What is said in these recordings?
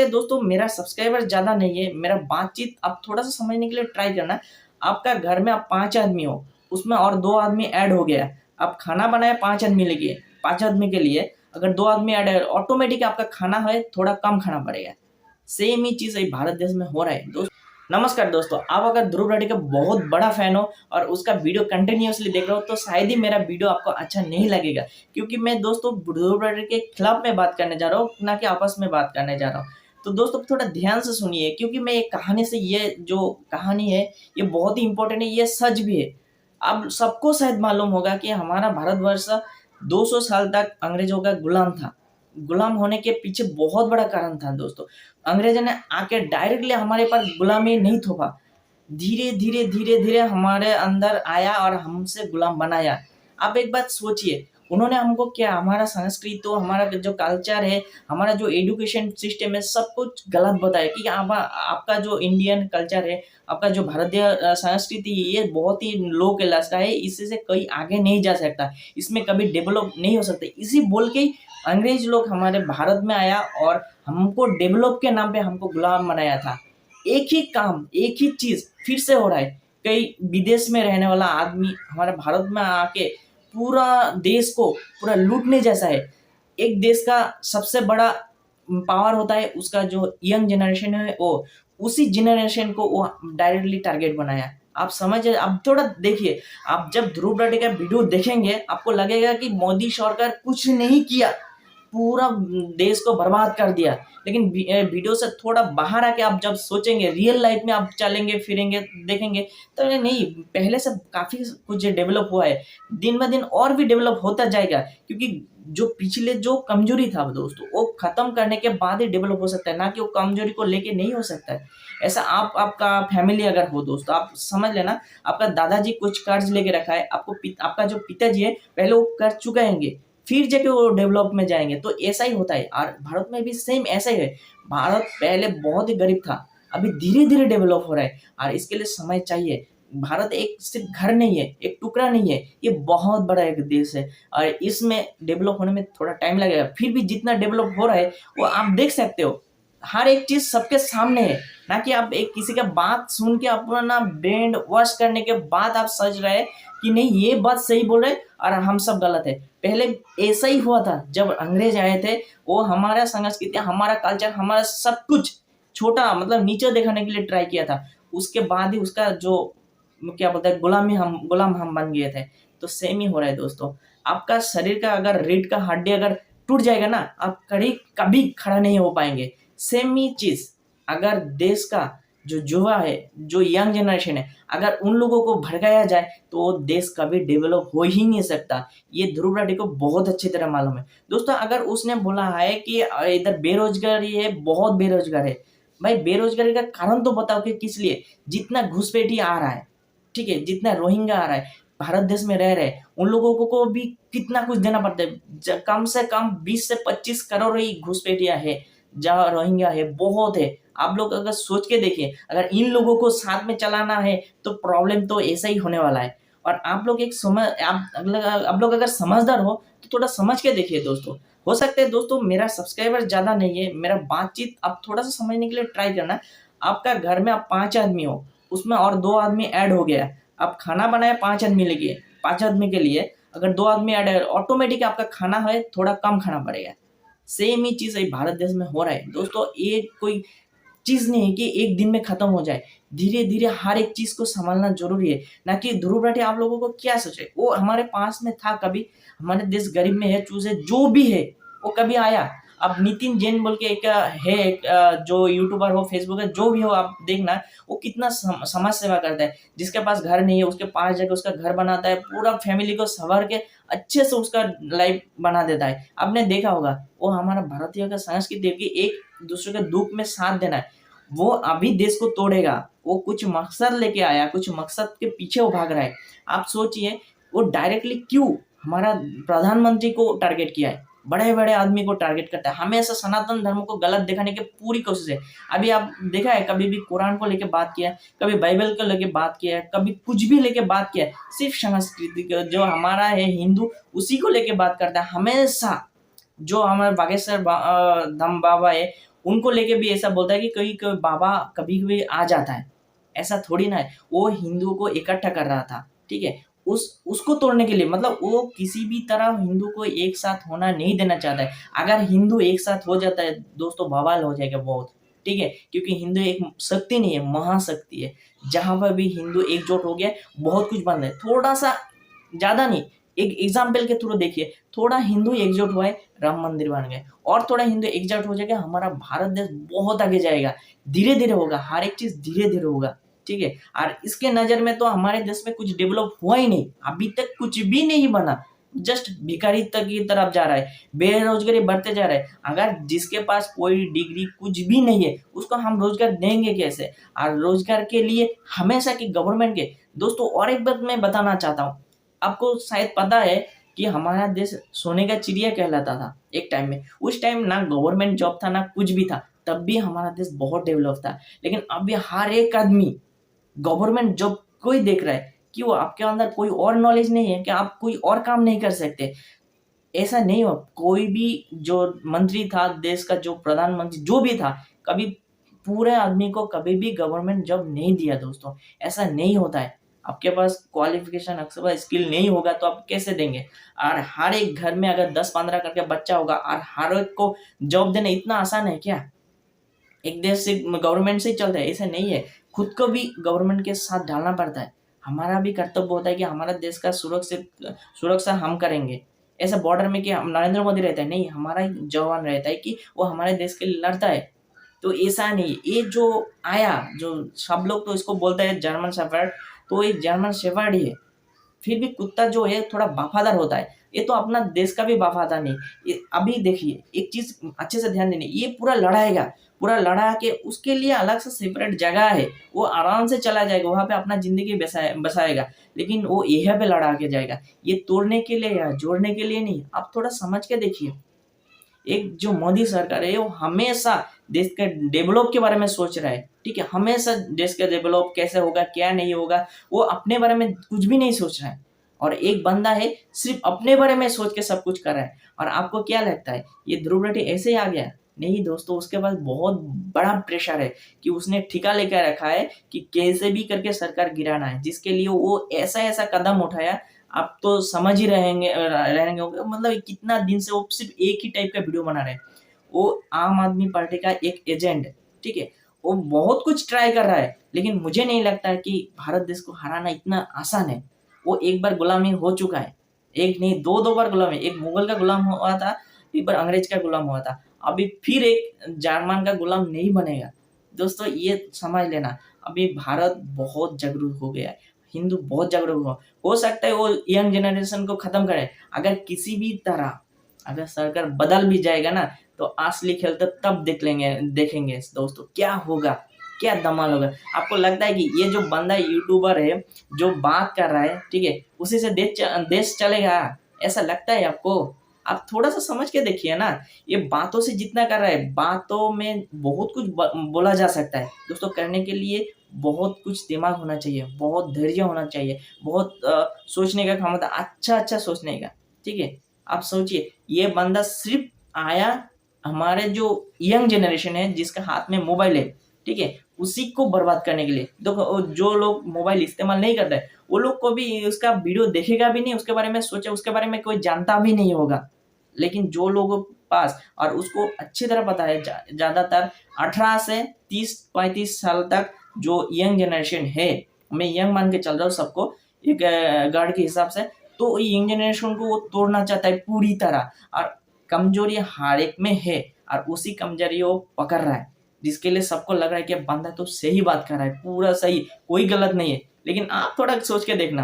सकते हैं दोस्तों, मेरा सब्सक्राइबर ज़्यादा नहीं है, मेरा बातचीत आप थोड़ा-सा समझने के लिए ट्राई करना। आपका घर में आप 5 आदमी हो, उसमें और 2 आदमी ऐड हो गया। आप खाना बनाए 5 आदमी के लिए, 5 आदमी के लिए अगर 2 आदमी ऐड है, ऑटोमेटिक आपका खाना है थोड़ा कम खाना पड़ेगा। सेम ही चीज़ भारत देश में हो रहा है नमस्कार दोस्तों, आप अगर ध्रुव राठी का बहुत बड़ा फैन हो और उसका वीडियो कंटिन्यूअसली देख रहे हो तो शायद ही मेरा वीडियो आपको अच्छा नहीं लगेगा, क्योंकि मैं दोस्तों ध्रुव राठी के खिलाफ में बात करने जा रहा हूँ, ना कि आपस में बात करने जा रहा हूँ। तो दोस्तों थोड़ा ध्यान से सुनिए, क्योंकि मैं एक कहानी से, ये जो कहानी है ये बहुत ही इंपॉर्टेंट है, ये सच भी है। अब सबको शायद मालूम होगा कि हमारा भारतवर्ष 200 साल तक अंग्रेजों का गुलाम था। गुलाम होने के पीछे बहुत बड़ा कारण था दोस्तों। अंग्रेजों ने आके डायरेक्टली हमारे पर गुलामी नहीं थोपा, धीरे धीरे धीरे धीरे हमारे अंदर आया और हमसे गुलाम बनाया। आप एक बात सोचिए, उन्होंने हमको क्या, हमारा संस्कृति तो, हमारा जो कल्चर है, हमारा जो एजुकेशन सिस्टम है, सब कुछ गलत बताया कि आपका जो इंडियन कल्चर है, आपका जो भारतीय संस्कृति, ये बहुत ही लो क्लास का है, इससे से कोई आगे नहीं जा सकता, इसमें कभी डेवलप नहीं हो सकते। इसी बोल के अंग्रेज लोग हमारे भारत में आया और हमको डेवलप के नाम पे हमको गुलाम बनाया था। एक ही काम, एक ही चीज फिर से हो रहा है। कई विदेश में रहने वाला आदमी हमारे भारत में आके पूरा देश को पूरा लूटने जैसा है। एक देश का सबसे बड़ा पावर होता है उसका जो यंग जनरेशन है, वो उसी जनरेशन को वो डायरेक्टली टारगेट बनाया। आप समझ, अब थोड़ा देखिए, आप जब ध्रुव राठी का वीडियो देखेंगे आपको लगेगा कि मोदी सरकार कुछ नहीं किया, पूरा देश को बर्बाद कर दिया। लेकिन वीडियो से थोड़ा बाहर आके आप जब सोचेंगे, रियल लाइफ में आप चलेंगे फिरेंगे देखेंगे, तो ये नहीं, पहले से काफी कुछ डेवलप हुआ है, दिन ब दिन और भी डेवलप होता जाएगा, क्योंकि जो पिछले जो कमजोरी था दोस्तों, वो खत्म करने के बाद ही डेवलप हो सकता है, ना कि वो कमजोरी को लेके नहीं हो सकता है। ऐसा आपका फैमिली अगर हो दोस्तों, आप समझ लेना, आपका दादाजी कुछ कर्ज लेके रखा है, आपका जो पिताजी है पहले वो कर चुके हैं, फिर जाके वो डेवलप में जाएंगे। तो ऐसा ही होता है और भारत में भी सेम ऐसा ही है। भारत पहले बहुत ही गरीब था, अभी धीरे धीरे डेवलप हो रहा है और इसके लिए समय चाहिए। भारत एक सिर्फ घर नहीं है, एक टुकड़ा नहीं है, ये बहुत बड़ा एक देश है और इसमें डेवलप होने में थोड़ा टाइम लगेगा। फिर भी जितना डेवलप हो रहा है वो आप देख सकते हो, हर एक चीज सबके सामने है, ना कि आप एक किसी का बात सुन के अपना ब्रेन वॉश करने के बाद आप सोच रहे हैं कि नहीं ये बात सही बोल रहे और हम सब गलत है। पहले ऐसा ही हुआ था, जब अंग्रेज आए थे वो हमारा संस्कृति, हमारा कल्चर, हमारा सब कुछ छोटा मतलब नीचे दिखाने के लिए ट्राई किया था। उसके बाद ही उसका जो क्या बोलते हैं गुलाम हम बन गए थे। तो सेम ही हो रहा है दोस्तों। आपका शरीर का अगर रीढ़ का हड्डी अगर टूट जाएगा ना, आप कभी खड़ा नहीं हो पाएंगे। सेम ही चीज अगर देश का जो युवा है, जो यंग जनरेशन है, अगर उन लोगों को भड़काया जाए तो वो देश कभी डेवलप हो ही नहीं सकता। ये ध्रुव राठी को बहुत अच्छी तरह मालूम है दोस्तों। अगर उसने बोला है कि इधर बेरोजगारी है, बहुत बेरोजगार है, भाई बेरोजगारी का कारण तो बताओ कि किस लिए? जितना घुसपैठी आ रहा है, ठीक है, जितना रोहिंग्या आ रहा है, भारत देश में रह रहे उन लोगों को भी कितना कुछ देना पड़ता है। कम से कम 20 से 25 करोड़ ही घुसपैठिया है, जहाँ रोहिंग्या है, बहुत है। आप लोग अगर सोच के देखिए, अगर इन लोगों को साथ में चलाना है तो प्रॉब्लम तो ऐसा ही होने वाला है। और आप लोग आप लोग अगर समझदार हो तो थोड़ा समझ के देखिए दोस्तों। हो सकता है दोस्तों मेरा सब्सक्राइबर ज्यादा नहीं है, मेरा बातचीत आप थोड़ा सा समझने के लिए ट्राई करना। आपका घर में आप 5 आदमी हो, उसमें और 2 आदमी ऐड हो गया। आप खाना बनाए 5 आदमी लगे, 5 आदमी के लिए अगर 2 आदमी ऐड है, ऑटोमेटिक आपका खाना है थोड़ा कम खाना पड़ेगा। सेम ही चीज भारत देश में हो रहा है दोस्तों। ये कोई चीज नहीं है कि एक दिन में खत्म हो जाए, धीरे धीरे हर एक चीज को संभालना जरूरी है। ना कि ध्रुव राठी आप लोगों को क्या सोचे, वो हमारे पास में था, कभी हमारे देश गरीब में है, चूजे जो भी है वो कभी आया। अब नितिन जैन बोल के एक है, जो यूट्यूबर हो, फेसबुक है, जो भी हो, आप देखना वो कितना समाज सेवा करता है। जिसके पास घर नहीं है उसके पास जाकर उसका घर बनाता है, पूरा फैमिली को संवार के अच्छे से उसका लाइफ बना देता है। आपने देखा होगा, वो हमारा भारतीय का संस्कृति है कि एक दूसरे के दुख में साथ देना है। वो अभी देश को तोड़ेगा, वो कुछ मकसद लेके आया, कुछ मकसद के पीछे वो भाग रहा है। आप सोचिए, वो डायरेक्टली क्यों हमारा प्रधानमंत्री को टारगेट किया है, बड़े बड़े आदमी को टारगेट करता है, हमेशा सनातन धर्म को गलत दिखाने की पूरी कोशिश है। अभी आप देखा है, कभी भी कुरान को लेके बात किया, कभी बाइबल को लेके बात किया, कभी कुछ भी लेके बात किया, सिर्फ संस्कृति जो हमारा है हिंदू, उसी को लेके बात करता है हमेशा। जो हमारे बागेश्वर धाम बाबा है, उनको लेके भी ऐसा बोलता है कि कोई कोई बाबा कभी कभी आ जाता है, ऐसा थोड़ी ना है। वो हिंदुओं को इकट्ठा कर रहा था, ठीक है, उसको तोड़ने के लिए, मतलब वो किसी भी तरह हिंदू को एक साथ होना नहीं देना चाहता है। अगर हिंदू एक साथ हो जाता है दोस्तों, बवाल हो जाएगा बहुत, ठीक है, क्योंकि हिंदू एक शक्ति नहीं है, महाशक्ति है। जहां पर भी हिंदू एकजुट हो गया, बहुत कुछ बन रहा है। थोड़ा सा, ज्यादा नहीं, एक एग्जाम्पल के थ्रू देखिए, थोड़ा हिंदू एकजुट हुआ है, राम मंदिर बन गए, और थोड़ा हिंदू एकजुट हो जाएगा, हमारा भारत देश बहुत आगे जाएगा। धीरे धीरे होगा, हर एक चीज धीरे धीरे होगा, ठीक है। और इसके नजर में तो हमारे देश में कुछ डेवलप हुआ ही नहीं, अभी तक कुछ भी नहीं बना, जस्ट भिखारी तक की तरफ जा रहा है, बेरोजगारी बढ़ते जा रहा है। अगर जिसके पास कोई डिग्री कुछ भी नहीं है, उसको हम रोजगार देंगे कैसे? और रोजगार के लिए हमेशा की गवर्नमेंट के, दोस्तों और एक बात मैं बताना चाहता हूँ, आपको शायद पता है कि हमारा देश सोने का चिड़िया कहलाता था एक टाइम में। उस टाइम ना गवर्नमेंट जॉब था ना कुछ भी था, तब भी हमारा देश बहुत डेवलप था। लेकिन अभी हर एक आदमी गवर्नमेंट जॉब कोई देख रहा है। क्यों? आपके अंदर कोई और नॉलेज नहीं है कि आप कोई और काम नहीं कर सकते? ऐसा नहीं हो, कोई भी जो मंत्री था देश का, जो प्रधानमंत्री जो भी था, कभी पूरे आदमी को कभी भी गवर्नमेंट जॉब नहीं दिया दोस्तों, ऐसा नहीं होता है। आपके पास क्वालिफिकेशन अक्सर स्किल नहीं होगा तो आप कैसे देंगे? और हर एक घर में अगर 10-15 करके बच्चा होगा और हर एक को जॉब देना इतना आसान है क्या? एक देश से गवर्नमेंट से ही चलता है, ऐसा नहीं है। खुद को भी गवर्नमेंट के साथ डालना पड़ता है। हमारा भी कर्तव्य होता है कि हमारा देश का सुरक्षा हम करेंगे। ऐसा बॉर्डर में कि हम नरेंद्र मोदी रहता है, नहीं, हमारा ही जवान रहता है कि वो हमारे देश के लिए लड़ता है। तो ऐसा नहीं, ये जो आया, जो सब लोग तो इसको बोलते हैं जर्मन शेफर्ड, तो ये जर्मन शेफर्ड ही है। फिर भी कुत्ता जो है थोड़ा वफादार होता है, ये तो अपना देश का भी वफादार नहीं। अभी देखिए, एक चीज अच्छे से ध्यान देनी, ये पूरा लड़ाएगा, पूरा लड़ा के उसके लिए अलग से सेपरेट जगह है, वो आराम से चला जाएगा, वहां पे अपना जिंदगी बसाएगा। लेकिन वो यह पे लड़ा के जाएगा, ये तोड़ने के लिए या जोड़ने के लिए नहीं। आप थोड़ा समझ के देखिए, एक जो मोदी सरकार है वो हमेशा देश के डेवलप के बारे में सोच रहा है, ठीक है, हमेशा देश का डेवलप कैसे होगा, क्या नहीं होगा, वो अपने बारे में कुछ भी नहीं सोच रहा है। और एक बंदा है सिर्फ अपने बारे में सोच के सब कुछ कर रहा है। और आपको क्या लगता है ये ध्रुव रेड्डी ऐसे ही आ गया? नहीं दोस्तों, उसके पास बहुत बड़ा प्रेशर है कि उसने ठिका लेकर रखा है कि कैसे भी करके सरकार गिराना है, जिसके लिए वो ऐसा ऐसा कदम उठाया। आप तो समझ ही रहेंगे मतलब कितना दिन से वो सिर्फ एक ही टाइप का वीडियो बना रहे हैं। वो आम आदमी पार्टी का एक एजेंट, ठीक है, वो बहुत कुछ ट्राई कर रहा है, लेकिन मुझे नहीं लगता है कि भारत देश को हराना इतना आसान है। वो एक बार गुलामी हो चुका है, एक नहीं दो दो बार गुलामी, एक मुगल का गुलाम हुआ था, एक बार अंग्रेज का गुलाम हुआ था, अभी फिर एक जर्मन का गुलाम नहीं बनेगा। दोस्तों ये समझ लेना, अभी भारत बहुत जागरूक हो गया है, हिंदू बहुत जागरूक हो सकता है वो यंग जनरेशन को खत्म करे। अगर किसी भी तरह अगर सरकार बदल भी जाएगा ना, तो असली खेल तो तब देखेंगे दोस्तों, क्या होगा, क्या धमाल होगा। आपको लगता है कि ये जो बंदा यूट्यूबर है जो बात कर रहा है, ठीक है, उसी से देश चलेगा? ऐसा लगता है आपको? आप थोड़ा सा समझ के देखिए ना, ये बातों से जितना कर रहा है, बातों में बहुत कुछ बोला जा सकता है दोस्तों। करने के लिए बहुत कुछ दिमाग होना चाहिए, बहुत धैर्य होना चाहिए, बहुत सोचने का क्षमता, अच्छा सोचने का, ठीक है। आप सोचिए, ये बंदा सिर्फ आया हमारे जो यंग जनरेशन है जिसका हाथ में मोबाइल है, ठीक है, उसी को बर्बाद करने के लिए। देखो जो लोग मोबाइल इस्तेमाल नहीं करते वो लोग को भी उसका वीडियो देखेगा भी नहीं, उसके बारे में सोचे, उसके बारे में कोई जानता भी नहीं होगा। लेकिन जो लोगों के पास और उसको अच्छी तरह पता है, ज्यादातर 18 से 30-35 साल तक जो यंग जनरेशन है, मैं यंग मान के चल रहा हूँ सबको एक गार्ड के हिसाब से, तो यंग जनरेशन को वो तोड़ना चाहता है पूरी तरह। और कमजोरी हर एक में है, और उसी कमजोरी वो पकड़ रहा है, जिसके लिए सबको लग रहा है कि बंदा तो सही बात कर रहा है, पूरा सही, कोई गलत नहीं है। लेकिन आप थोड़ा सोच के देखना,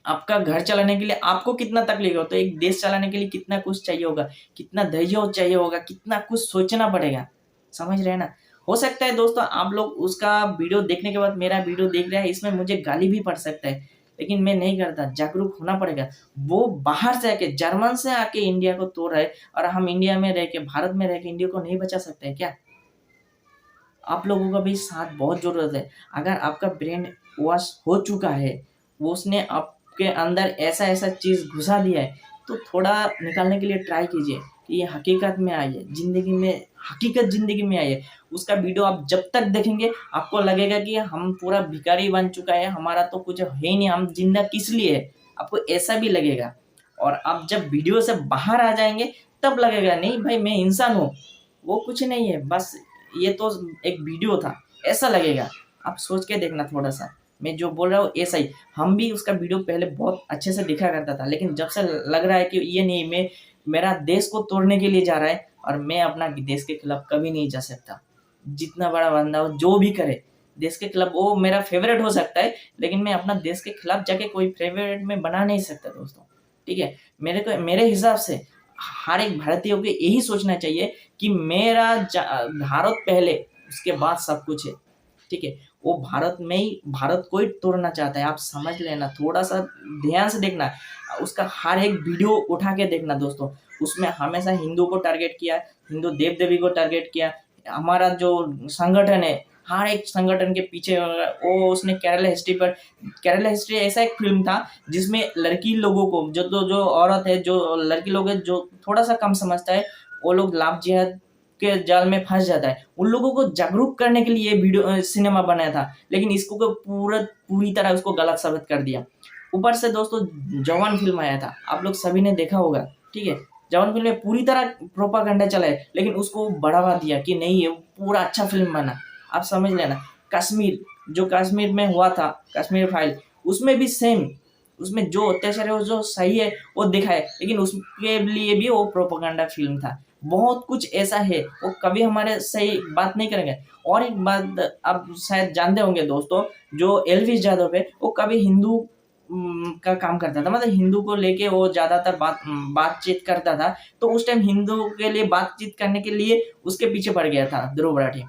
आपका घर चलाने के लिए आपको कितना तकलीफ हो, तो एक देश चलाने के लिए कितना कुछ चाहिए होगा, कितना धैर्य चाहिए होगा, कितना कुछ सोचना पड़ेगा। समझ रहे हैं ना? हो सकता है दोस्तों आप लोग उसका वीडियो देखने के बाद मेरा वीडियो देख रहे हैं, इसमें मुझे गाली भी पड़ सकता है, लेकिन मैं नहीं करता, जागरूक होना पड़ेगा। वो बाहर से आके, जर्मन से आके इंडिया को तोड़ रहे, और हम इंडिया में रह के, भारत में रह के इंडिया को नहीं बचा सकते हैं क्या? आप लोगों का भी साथ बहुत जरूरत है। अगर आपका ब्रेन वॉश हो चुका है, वो उसने आपके अंदर ऐसा ऐसा चीज घुसा दिया है तो थोड़ा निकालने के लिए ट्राई कीजिए कि ये हकीकत में आइए, ज़िंदगी में हकीकत ज़िंदगी में आइए। उसका वीडियो आप जब तक देखेंगे आपको लगेगा कि हम पूरा भिखारी बन चुका है, हमारा तो कुछ है ही नहीं, हम ज़िंदा किस लिए है? आपको ऐसा भी लगेगा। और आप जब वीडियो से बाहर आ जाएँगे तब लगेगा नहीं भाई मैं इंसान हूँ, वो कुछ नहीं है, बस ये तो एक वीडियो था, ऐसा लगेगा। आप सोच के देखना थोड़ा-सा। मैं जो बोल रहा हूँ ऐसा ही। हम भी उसका वीडियो पहले बहुत अच्छे से देखा करता था, लेकिन जब से लग रहा है कि ये नहीं मैं मेरा देश को तोड़ने के लिए जा रहा है और मैं अपना देश के खिलाफ कभी नहीं जा सकता। जितना बड़ा बंदा हो, जो भी करे, देश के खिलाफ वो मेरा फ़ेवरेट हो सकता है, लेकिन मैं अपना देश के खिलाफ जाके कोई फ़ेवरेट मैं बना नहीं सकता दोस्तों, ठीक है? मेरे हिसाब से हर एक भारतीय को यही सोचना चाहिए कि मेरा भारत पहले, उसके बाद सब कुछ है, ठीक है? वो भारत में ही भारत को ही तोड़ना चाहता है, आप समझ लेना, थोड़ा-सा ध्यान से देखना। उसका हर एक वीडियो उठा के देखना दोस्तों, उसमें हमेशा हिंदू को टारगेट किया, हिंदू देव-देवी को टारगेट किया। हमारा जो संगठन है, हर एक संगठन के पीछे वो उसने केरला हिस्ट्री ऐसा एक फ़िल्म था जिसमें लड़की लोगों को जो औरत है, जो लड़की लोग हैं, जो थोड़ा-सा कम समझता है, वो लोग लाभ जिहाद के जाल में फँस जाता है। उन लोगों को जागरूक करने के लिए ये सिनेमा बनाया था, लेकिन इसको पूरी तरह उसको गलत साबित कर दिया। ऊपर से दोस्तों जवान फ़िल्म आया था, आप लोग सभी ने देखा होगा, ठीक है? जवान फ़िल्म में पूरी तरह प्रोपेगेंडा चला है, लेकिन उसको बढ़ावा दिया कि नहीं ये पूरा अच्छा फ़िल्म बना। आप समझ लेना। कश्मीर, जो कश्मीर में हुआ था, कश्मीर फाइल, उसमें भी सेम, उसमें जो अत्याचार है वो जो सही है वो दिखाए, लेकिन उसके लिए भी वो प्रोपेगेंडा फ़िल्म था। बहुत कुछ ऐसा है, वो कभी हमारे सही बात नहीं करेंगे। और एक बात आप शायद जानते होंगे दोस्तों, जो एल्विस यादव है, वो कभी हिंदू का काम करता था, मतलब हिंदू को लेके वो ज़्यादातर बातचीत करता था, तो उस टाइम हिंदू के लिए बातचीत करने के लिए उसके पीछे पड़ गया था ध्रुव राठी।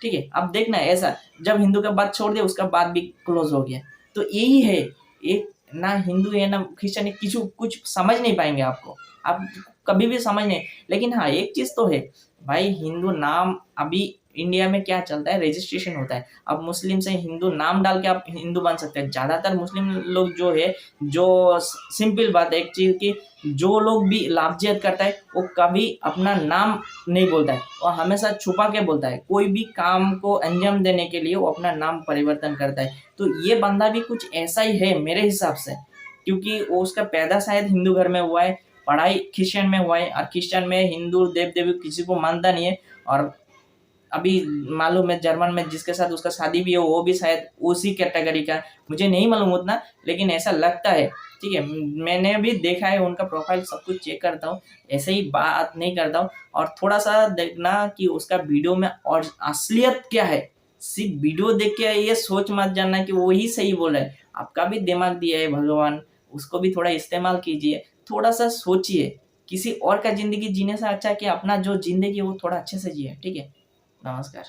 ठीक है? अब देखना ऐसा, जब हिंदू का बात छोड़ दिया उसका बात भी क्लोज़ हो गया। तो यही है, एक ना हिंदू है ना क्रिश्चियन है, किसी कुछ समझ नहीं पाएँगे आपको। आप कभी भी समझ नहीं, लेकिन हाँ, एक चीज़ तो है, भाई हिंदू नाम अभी इंडिया में क्या चलता है, रजिस्ट्रेशन होता है। अब मुस्लिम से हिंदू नाम डाल के आप हिंदू बन सकते हैं। ज़्यादातर मुस्लिम लोग जो है, जो सिंपल बात है एक चीज़ की, जो लोग भी लाभ-जिहाद करता है, वो कभी अपना नाम नहीं बोलता है, वो हमेशा छुपा के बोलता है। कोई भी काम को अंजाम देने के लिए वो अपना नाम परिवर्तन करता है। तो ये बंदा भी कुछ ऐसा ही है मेरे हिसाब से, क्योंकि वो उसका पैदा शायद हिंदू घर में हुआ है, पढ़ाई क्रिश्चियन में हुआ है और क्रिश्चियन में हिंदू देव-देवी किसी को मानता नहीं है। और अभी मालूम है जर्मन में जिसके साथ उसका शादी भी है वो भी शायद उसी कैटेगरी का, मुझे नहीं मालूम उतना, लेकिन ऐसा लगता है, ठीक है? मैंने भी देखा है उनका प्रोफाइल, सब कुछ चेक करता हूँ, ऐसे ही बात नहीं करता हूँ। और थोड़ा-सा देखना कि उसका वीडियो में और असलियत क्या है, सिर्फ़ वीडियो देख के ये सोच मत जाना कि वो ही सही बोल रहा है, आपका भी दिमाग दिया है भगवान, उसको भी थोड़ा इस्तेमाल कीजिए, थोड़ा-सा सोचिए, किसी और का ज़िंदगी जीने से अच्छा है कि अपना जो ज़िंदगी है वो थोड़ा अच्छे से जिए, ठीक है? नमस्कार।